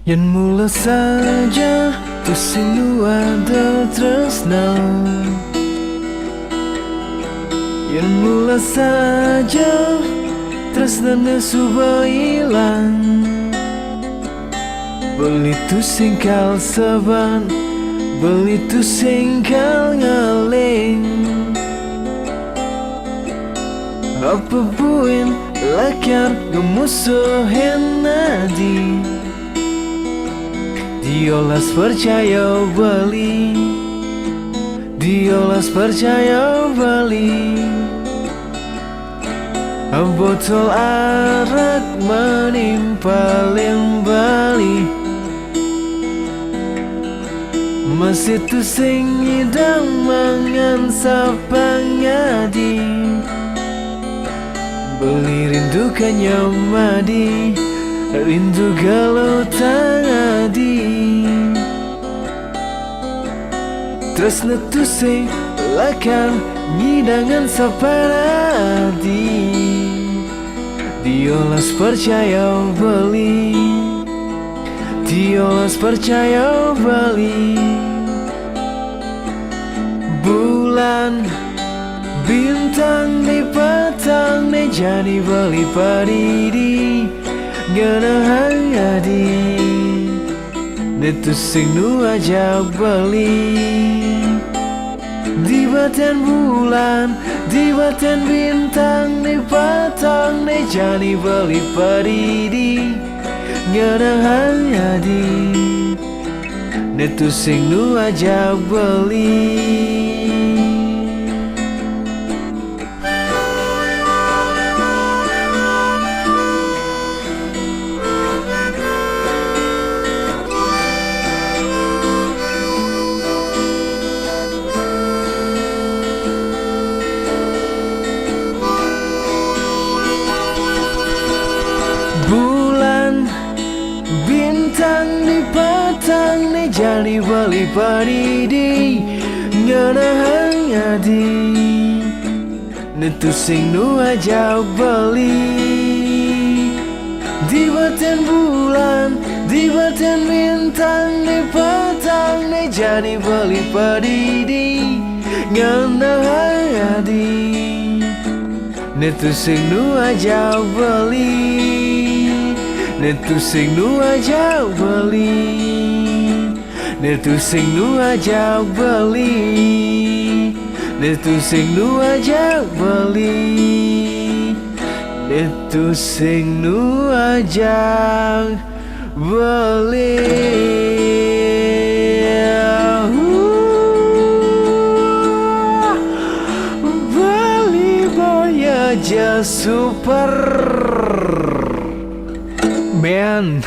Yen mula saja tu sing ada tresno. Yen mula saja tresnane suba ilang. Beli tu singkal saban, beli tu singkal ngaling. Apa buin lakar gemusuhin nadi. Diolas percaya beli, diolas percaya beli. Botol arak menimpalin bali. Masih tu sing ngidang mangan sapangadi. Beli rindu kanyamadi, rindu galau tangadi. Terus netu sing lakar ngidangan saparadi. Diolas percaya beli, diolas percaya beli. Bulan bintang di petang di jadi beli padidi ngana hangadi. Netu sing nu ajak beli. Di baten bulan, di baten bintang, di patang, di jani beli padidi ngana hangadi. Netu sing nu ajak beli. Bulan bintang di petang di jadi beli padidi ngana hangadi. Netu sing nu ajak beli. Di baten bulan, di baten bintang di petang di jadi beli padidi ngana hangadi. Netu sing nu ajak beli. Netu sing nu ajak beli. Netu sing nu ajak beli. Netu sing nu ajak beli. Netu sing nu ajak beli. Beli Voyager Super Man.